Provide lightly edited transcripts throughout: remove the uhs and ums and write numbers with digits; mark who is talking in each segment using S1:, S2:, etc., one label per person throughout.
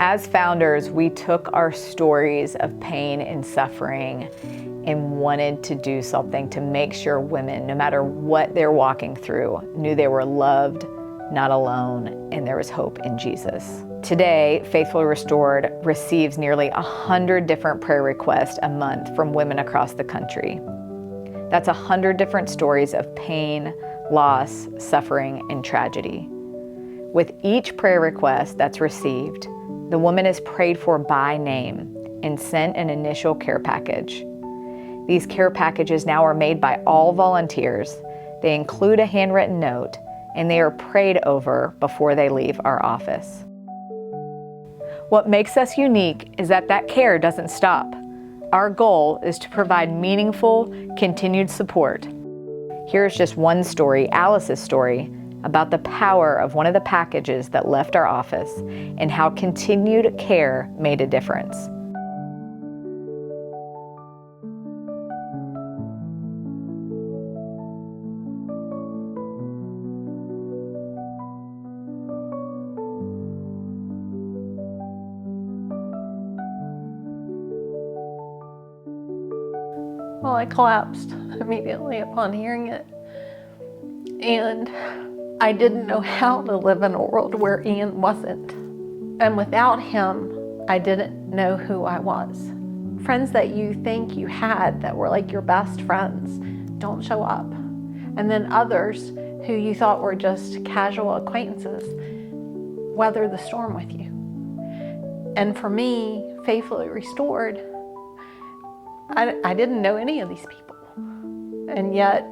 S1: As founders, we took our stories of pain and suffering and wanted to do something to make sure women, no matter what they're walking through, knew they were loved, not alone, and there was hope in Jesus. Today, Faithfully Restored receives nearly 100 different prayer requests a month from women across the country. That's 100 different stories of pain, loss, suffering, and tragedy. With each prayer request that's received, the woman is prayed for by name and sent an initial care package. These care packages now are made by all volunteers. They include a handwritten note, and they are prayed over before they leave our office. What makes us unique is that care doesn't stop. Our goal is to provide meaningful, continued support. Here's just one story, Alice's story, about the power of one of the packages that left our office and how continued care made a difference.
S2: Well, I collapsed immediately upon hearing it. And I didn't know how to live in a world where Ian wasn't. And without him, I didn't know who I was. Friends that you think you had that were like your best friends don't show up. And then others who you thought were just casual acquaintances weather the storm with you. And for me, Faithfully Restored, I didn't know any of these people. And yet,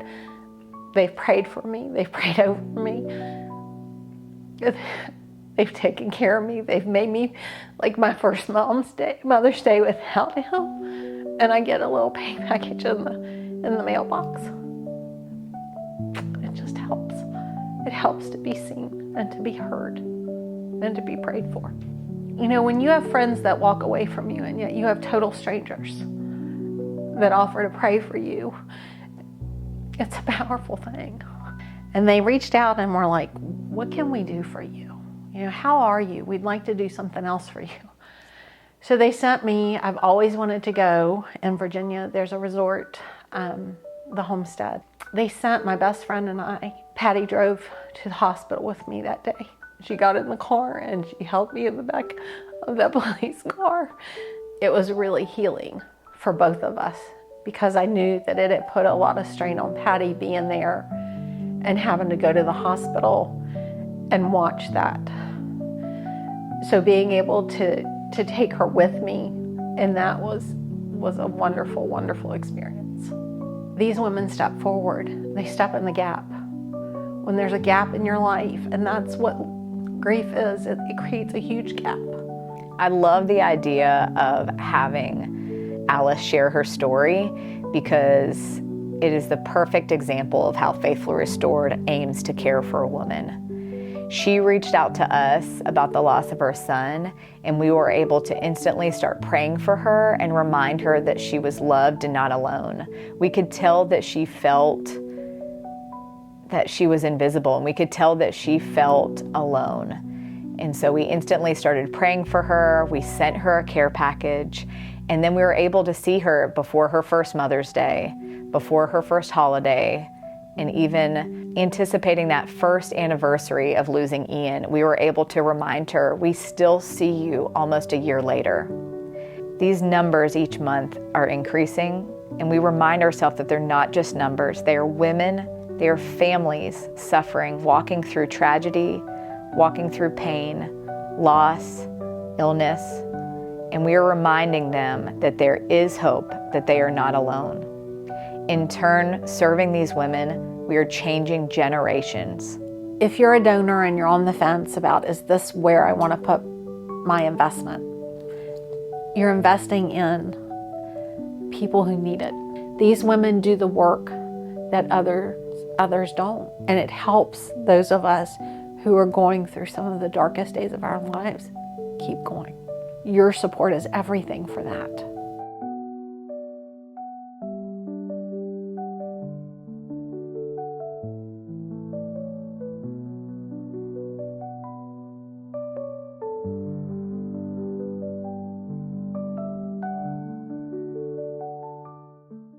S2: they've prayed for me. They've prayed over me. They've taken care of me. They've made me like my first Mother's Day without him. And I get a little pay package in the mailbox. It just helps. It helps to be seen and to be heard and to be prayed for. You know, when you have friends that walk away from you and yet you have total strangers that offer to pray for you, it's a powerful thing. And they reached out and were like, what can we do for you? You know, how are you? We'd like to do something else for you. So they sent me, I've always wanted to go in Virginia. There's a resort, the Homestead. They sent my best friend and I. Patty drove to the hospital with me that day. She got in the car and she held me in the back of that police car. It was really healing for both of us because I knew that it had put a lot of strain on Patty being there and having to go to the hospital and watch that. So being able to take her with me, and that was a wonderful, wonderful experience. These women step forward. They step in the gap. When there's a gap in your life, and that's what grief is, it creates a huge gap.
S1: I love the idea of having Alice share her story because it is the perfect example of how Faithfully Restored aims to care for a woman. She reached out to us about the loss of her son, and we were able to instantly start praying for her and remind her that she was loved and not alone. We could tell that she felt that she was invisible, and we could tell that she felt alone. And so we instantly started praying for her. We sent her a care package, and then we were able to see her before her first Mother's Day, before her first holiday, and even anticipating that first anniversary of losing Ian, we were able to remind her, we still see you almost a year later. These numbers each month are increasing, and we remind ourselves that they're not just numbers. They are women, they are families suffering, walking through tragedy, walking through pain, loss, illness, and we are reminding them that there is hope, that they are not alone. In turn, serving these women, we are changing generations.
S2: If you're a donor and you're on the fence about, is this where I want to put my investment? You're investing in people who need it. These women do the work that others don't. And it helps those of us who are going through some of the darkest days of our lives keep going. Your support is everything for that.